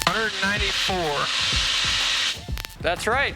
194. That's right.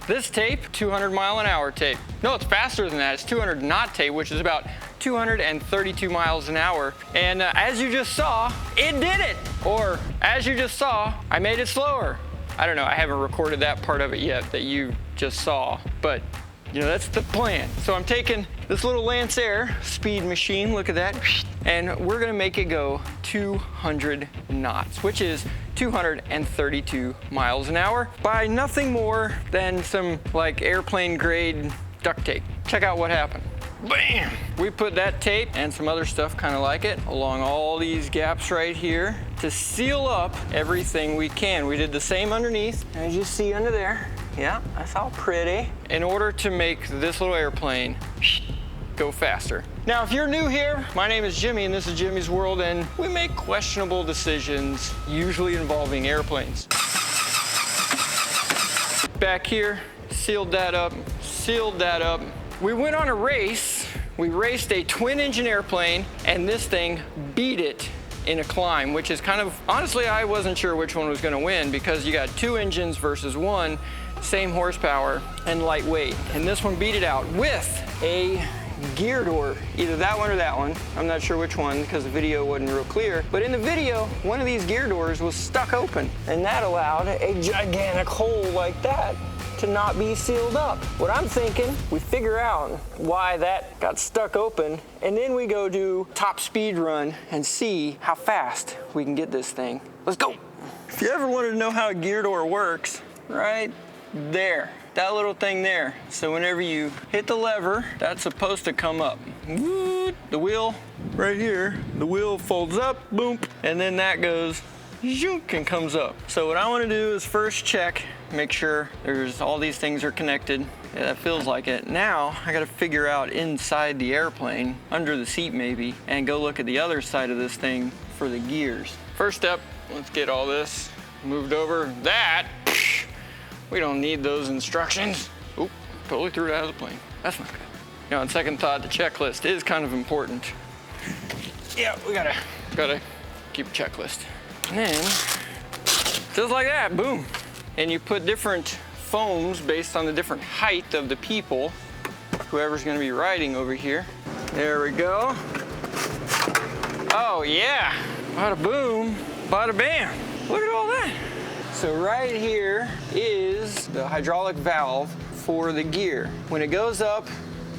This tape, 200-mile-an-hour tape. No, it's faster than that. It's 200 knot tape, which is about 232 miles an hour. And as you just saw, it did it. Or as you just saw, I made it slower. I don't know, I haven't recorded that part of it yet that you just saw, but you know, that's the plan. So I'm taking this little Lancer speed machine, look at that, and we're gonna make it go 200 knots, which is 232 miles an hour by nothing more than some like airplane grade duct tape. Check out what happened. Bam! We put that tape and some other stuff kind of like it along all these gaps right here to seal up everything we can. We did the same underneath, as you see under there. Yeah, that's all pretty. In order to make this little airplane go faster. Now, if you're new here, my name is Jimmy and this is Jimmy's World, and we make questionable decisions, usually involving airplanes. Back here, sealed that up, sealed that up. We went on a race. We raced a twin-engine airplane, and this thing beat it in a climb, which is kind of, honestly, I wasn't sure which one was gonna win because you got two engines versus one, same horsepower and lightweight. And this one beat it out with a gear door, either that one or that one. I'm not sure which one because the video wasn't real clear. But in the video, one of these gear doors was stuck open, and that allowed a gigantic hole like that to not be sealed up. What I'm thinking, we figure out why that got stuck open, and then we go do top speed run and see how fast we can get this thing. Let's go. If you ever wanted to know how a gear door works, right there, that little thing there. So whenever you hit the lever, that's supposed to come up. The wheel right here, the wheel folds up, boom, and then that goes zook and comes up. So what I want to do is first check, make sure there's all these things are connected. Yeah, that feels like it. Now I got to figure out inside the airplane, under the seat maybe, and go look at the other side of this thing for the gears. First step, let's get all this moved over. That, we don't need those instructions. Oop, totally threw it out of the plane. That's not good. You know, on second thought, the checklist is kind of important. Yeah, we gotta keep a checklist. And then, just like that, boom. And you put different foams based on the different height of the people, whoever's gonna be riding over here. There we go. Oh yeah, bada boom, bada bam. Look at all that. So right here is the hydraulic valve for the gear. When it goes up,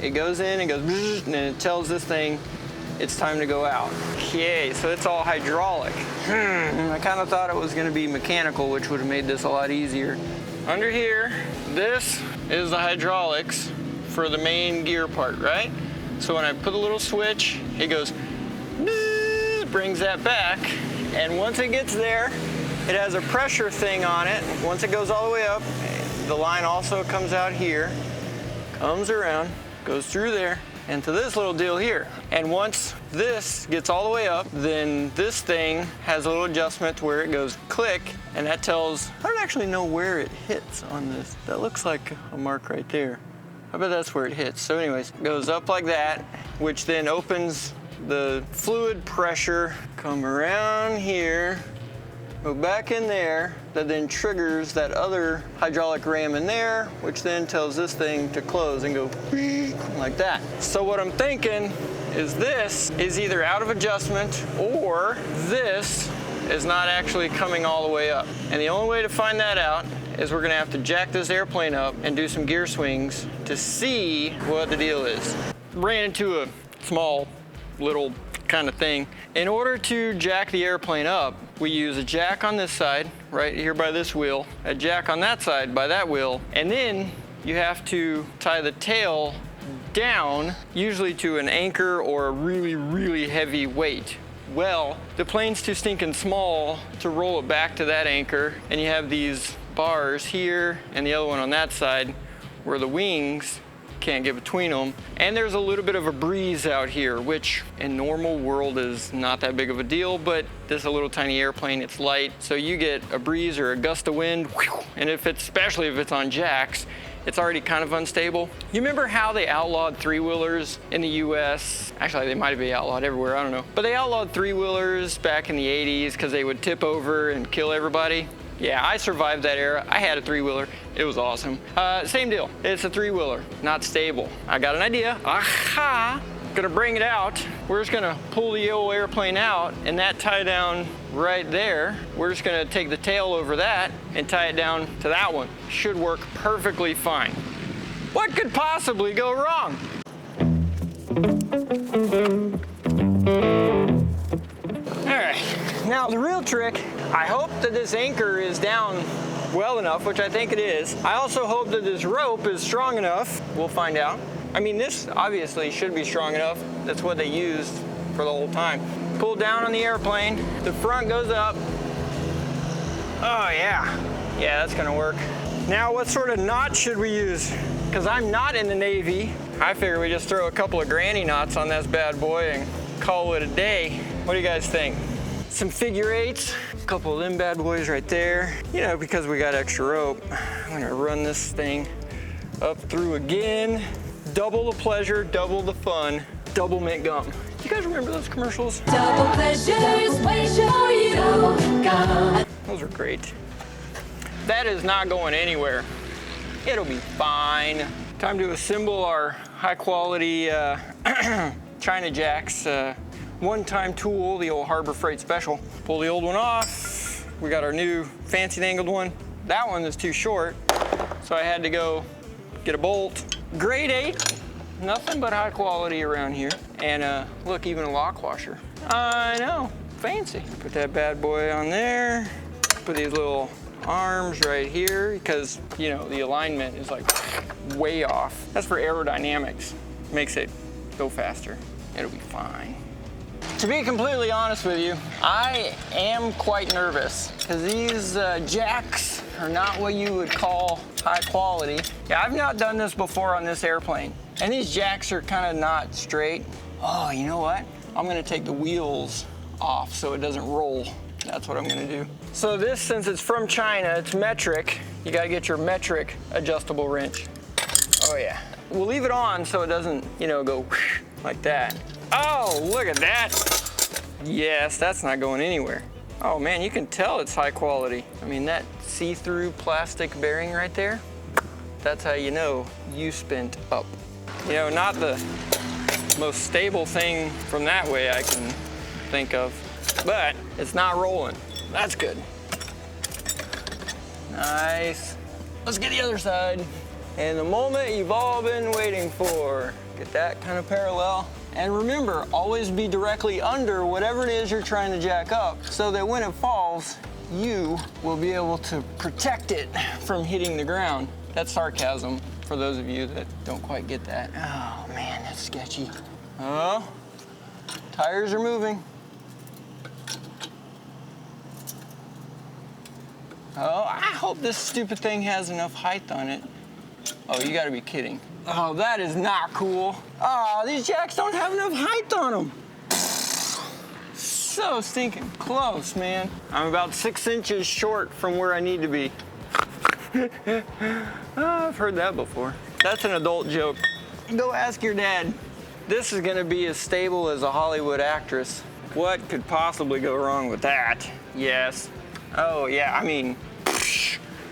it goes in and goes, and then it tells this thing it's time to go out. Okay, so it's all hydraulic. I kind of thought it was gonna be mechanical, which would have made this a lot easier. Under here, this is the hydraulics for the main gear part, right? So when I put a little switch, it goes, brings that back, and once it gets there, it has a pressure thing on it. Once it goes all the way up, the line also comes out here, comes around, goes through there, and to this little deal here. And once this gets all the way up, then this thing has a little adjustment where it goes click, and that tells, I don't actually know where it hits on this. That looks like a mark right there. I bet that's where it hits. So anyways, it goes up like that, which then opens the fluid pressure, come around here, go back in there, that then triggers that other hydraulic ram in there, which then tells this thing to close and go like that. So what I'm thinking is this is either out of adjustment or this is not actually coming all the way up. And the only way to find that out is we're gonna have to jack this airplane up and do some gear swings to see what the deal is. Ran into a small little kind of thing. In order to jack the airplane up, we use a jack on this side, right here by this wheel, a jack on that side by that wheel, and then you have to tie the tail down, usually to an anchor or a really, really heavy weight. Well, the plane's too stinking small to roll it back to that anchor, and you have these bars here and the other one on that side where the wings can't get between them. And there's a little bit of a breeze out here, which in normal world is not that big of a deal, but this is a little tiny airplane, it's light, so you get a breeze or a gust of wind, and especially if it's on jacks, it's already kind of unstable. You remember how they outlawed three-wheelers in the US? Actually, they might be outlawed everywhere, I don't know. But they outlawed three-wheelers back in the 80s because they would tip over and kill everybody. Yeah, I survived that era. I had a three-wheeler. It was awesome. Same deal. It's a three-wheeler, not stable. I got an idea. Aha! Gonna bring it out. We're just gonna pull the old airplane out and that tie down right there. We're just gonna take the tail over that and tie it down to that one. Should work perfectly fine. What could possibly go wrong? All right, now the real trick, I hope that this anchor is down well enough, which I think it is. I also hope that this rope is strong enough. We'll find out. I mean, this obviously should be strong enough. That's what they used for the whole time. Pull down on the airplane, the front goes up. Oh yeah, yeah, that's gonna work. Now what sort of knot should we use? Because I'm not in the Navy, I figure we just throw a couple of granny knots on this bad boy and call it a day. What do you guys think? Some figure eights, a couple of them bad boys right there. You know, because we got extra rope, I'm gonna run this thing up through again. Double the pleasure, double the fun, double mint gum. Do you guys remember those commercials? Double pleasures, wait for you. Double gum. Those are great. That is not going anywhere. It'll be fine. Time to assemble our high quality China Jacks one-time tool, the old Harbor Freight Special. Pull the old one off. We got our new fancy angled one. That one is too short, so I had to go get a bolt. Grade 8, nothing but high quality around here. And look, even a lock washer. I know, fancy. Put that bad boy on there. Put these little arms right here because, you know, the alignment is like way off. That's for aerodynamics. Makes it go faster. It'll be fine. To be completely honest with you, I am quite nervous because these jacks are not what you would call high quality. Yeah, I've not done this before on this airplane. And these jacks are kind of not straight. Oh, you know what? I'm gonna take the wheels off so it doesn't roll. That's what I'm gonna do. So this, since it's from China, it's metric. You gotta get your metric adjustable wrench. Oh yeah. We'll leave it on so it doesn't, you know, go like that. Oh, look at that. Yes, that's not going anywhere. Oh man, you can tell it's high quality. I mean, that see-through plastic bearing right there, that's how you know you spent up. You know, not the most stable thing from that way I can think of, but it's not rolling. That's good. Nice. Let's get the other side. And the moment you've all been waiting for. Get that kind of parallel. And remember, always be directly under whatever it is you're trying to jack up so that when it falls, you will be able to protect it from hitting the ground. That's sarcasm for those of you that don't quite get that. Oh man, that's sketchy. Oh, tires are moving. Oh, I hope this stupid thing has enough height on it. Oh, you gotta be kidding. Oh, that is not cool. Oh, these jacks don't have enough height on them. So stinking close, man. I'm about 6 inches short from where I need to be. Oh, I've heard that before. That's an adult joke. Go ask your dad. This is gonna be as stable as a Hollywood actress. What could possibly go wrong with that? Yes. Oh yeah, I mean,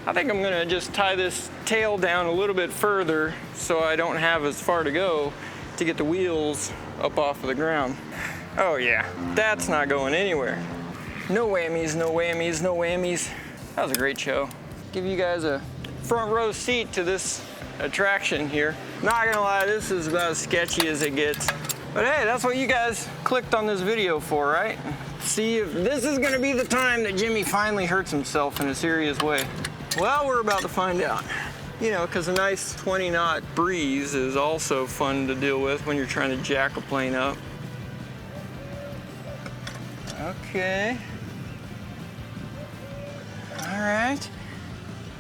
I think I'm gonna just tie this tail down a little bit further so I don't have as far to go to get the wheels up off of the ground. Oh yeah, that's not going anywhere. No whammies, no whammies, no whammies. That was a great show. Give you guys a front row seat to this attraction here. Not gonna lie, this is about as sketchy as it gets. But hey, that's what you guys clicked on this video for, right? See if this is gonna be the time that Jimmy finally hurts himself in a serious way. Well, we're about to find out. You know, because a nice 20-knot breeze is also fun to deal with when you're trying to jack a plane up. Okay. All right.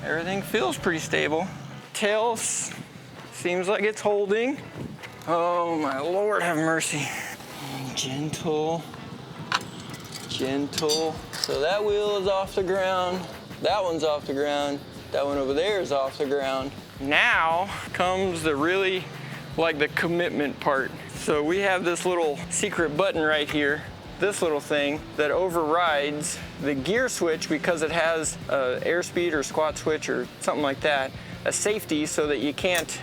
Everything feels pretty stable. Tail seems like it's holding. Oh my Lord, have mercy. Gentle, gentle. So that wheel is off the ground. That one's off the ground. That one over there is off the ground. Now comes the really, like the commitment part. So we have this little secret button right here, this little thing that overrides the gear switch because it has a airspeed or squat switch or something like that, a safety so that you can't,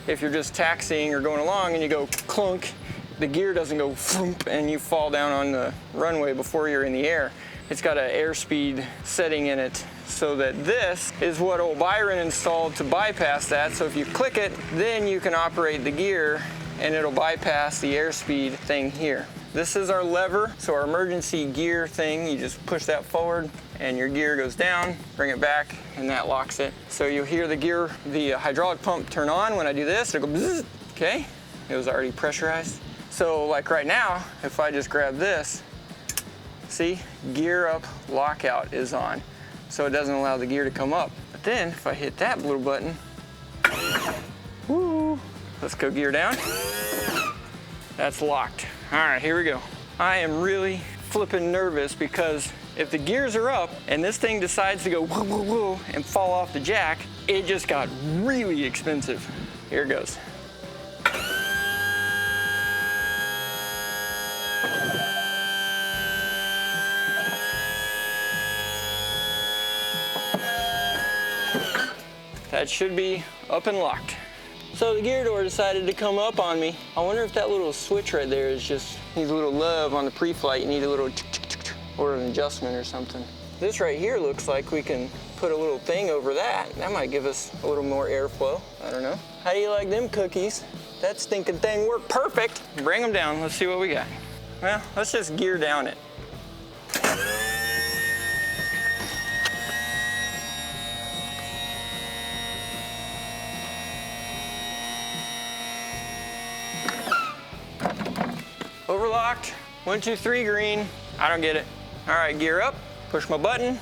if you're just taxiing or going along and you go clunk, the gear doesn't go thump and you fall down on the runway before you're in the air. It's got an airspeed setting in it so that this is what old Byron installed to bypass that. So if you click it, then you can operate the gear and it'll bypass the airspeed thing here. This is our lever, so our emergency gear thing, you just push that forward and your gear goes down, bring it back, and that locks it. So you'll hear the gear, the hydraulic pump turn on. When I do this, it'll go bzzz, okay? It was already pressurized. So like right now, if I just grab this, see, gear up lockout is on. So it doesn't allow the gear to come up. But then if I hit that little button, woo, let's go gear down. That's locked. All right, here we go. I am really flipping nervous because if the gears are up and this thing decides to go woo, woo, woo, and fall off the jack, it just got really expensive. Here it goes. That should be up and locked. So the gear door decided to come up on me. I wonder if that little switch right there is just, needs a little love on the pre-flight. You need a little or an adjustment or something. This right here looks like we can put a little thing over that. That might give us a little more airflow. I don't know. How do you like them cookies? That stinking thing worked perfect. Bring them down, let's see what we got. Well, let's just gear down it. Overlocked, 1, 2, 3 green. I don't get it. All right, gear up, push my button.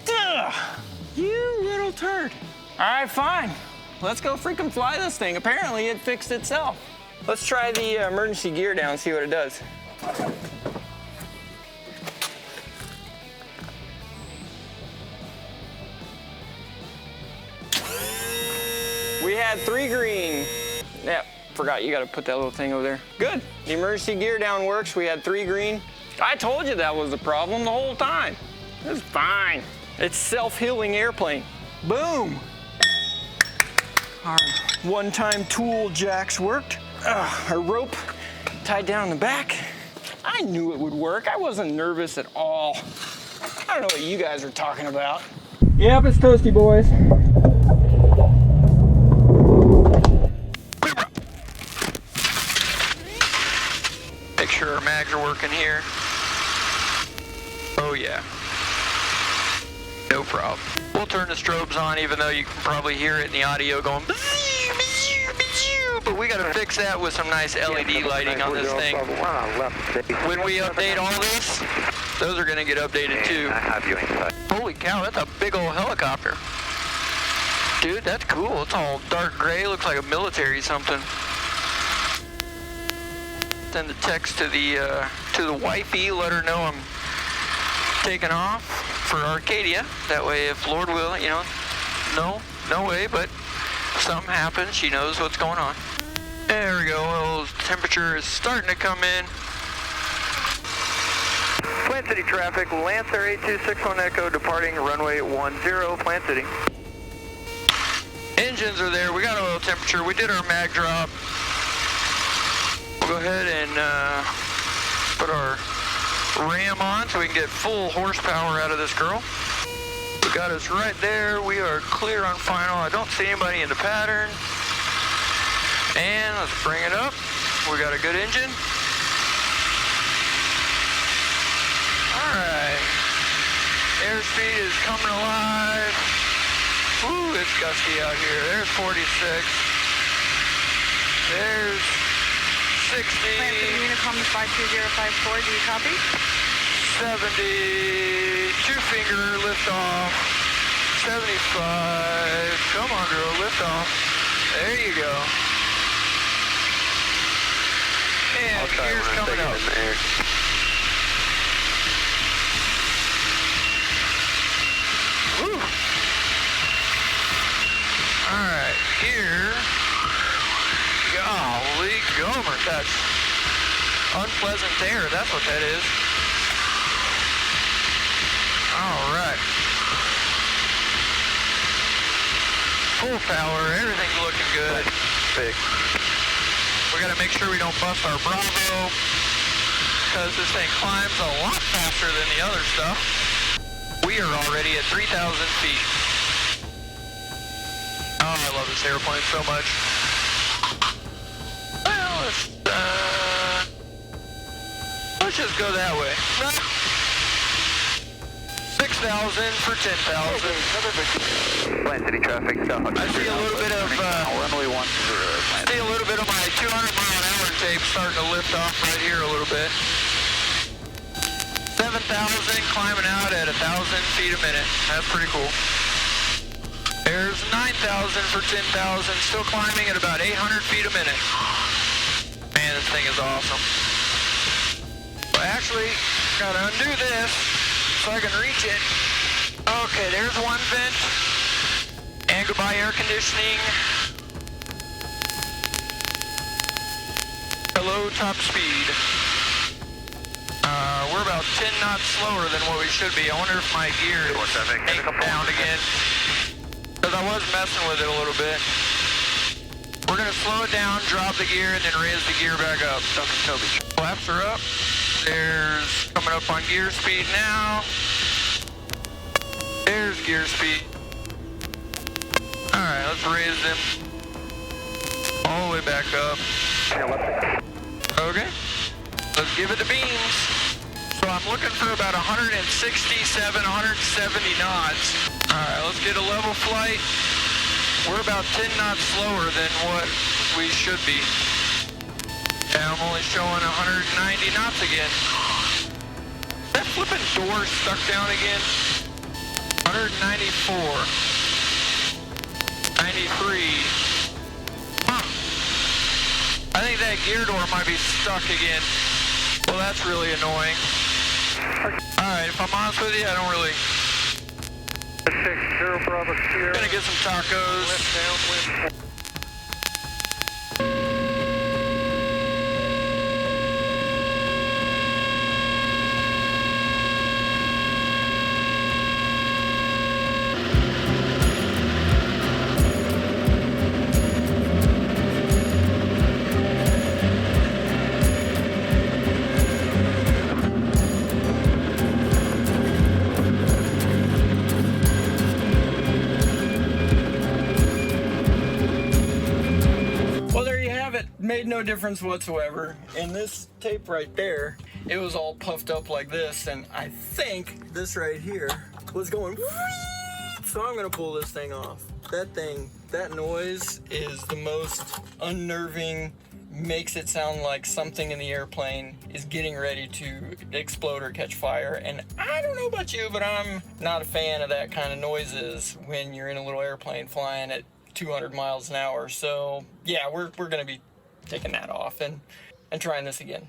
Ugh, you little turd. All right, fine. Let's go freaking fly this thing. Apparently it fixed itself. Let's try the emergency gear down, see what it does. We had 3 green. Yeah, forgot you gotta put that little thing over there. Good, the emergency gear down works. We had 3 green. I told you that was the problem the whole time. It's fine. It's self-healing airplane. Boom. Our one-time tool jacks worked. Our rope tied down the back. I knew it would work. I wasn't nervous at all. I don't know what you guys are talking about. Yep, it's toasty, boys. Make sure our mags are working here. Oh yeah. No problem. We'll turn the strobes on even though you can probably hear it in the audio going but we gotta fix that with some nice LED lighting on this thing. When we update all this, those are gonna get updated too. Holy cow, that's a big old helicopter. Dude, that's cool. It's all dark gray, looks like a military something. Send the text to the wifey, let her know I'm taking off for Arcadia. That way, if Lord will, you know, no way, but if something happens, she knows what's going on. There we go. Well, temperature is starting to come in. Plant City traffic, Lancer 8261 Echo departing runway 10, Plant City. Engines are there. We got oil temperature. We did our mag drop. We'll go ahead and put our ram on so we can get full horsepower out of this girl. We got us right there. We are clear on final. I don't see anybody in the pattern. And let's bring it up. We got a good engine. All right. Airspeed is coming alive. Ooh, it's gusty out here. There's 46. There's 60. Plant City Unicom 52054, do you copy? 70. 2-finger lift off. 75. Come on, girl, lift off. There you go. And I'll try gear's when I'm coming taking up. it in the air. Woo. Alright, here. Golly gomer, that's unpleasant air, that's what that is. Alright. Full power, everything's looking good. Big. We gotta make sure we don't bust our Bravo, because this thing climbs a lot faster than the other stuff. We are already at 3,000 feet. Oh, I love this airplane so much. Well, let's just go that way. 6,000 for 10,000. Plant City traffic stuff. I see a little bit of runway 10. see a little bit of my 200-mile-an-hour tape starting to lift off right here a little bit. 7,000 climbing out at 1,000 feet a minute. That's pretty cool. There's 9,000 for 10,000, still climbing at about 800 feet a minute. Man, this thing is awesome. Well, actually, gotta undo this so I can reach it. Okay, there's one vent. And goodbye air conditioning. Hello, top speed. We're about 10 knots slower than what we should be. I wonder if my gear is down again. Because I was messing with it a little bit. We're going to slow it down, drop the gear, and then raise the gear back up. Flaps are up. There's coming up on gear speed now. There's gear speed. Alright, let's raise them all the way back up. Okay. Let's give it the beams. So I'm looking for about 167, 170 knots. Alright, let's get a level flight. We're about 10 knots slower than what we should be. And I'm only showing 190 knots again. Is that flipping door stuck down again? 194. 93. Huh. I think that gear door might be stuck again. Well, that's really annoying. Alright, if I'm honest with you, I don't really... 0 Bravo clear. Gonna get some tacos. Downwind. Made no difference whatsoever. And this tape right there, it was all puffed up like this, and I think this right here was going so I'm gonna pull this thing off. That noise is the most unnerving, makes it sound like something in the airplane is getting ready to explode or catch fire. And I don't know about you, but I'm not a fan of that kind of noises when you're in a little airplane flying at 200 miles an hour. So yeah, we're gonna be taking that off and trying this again.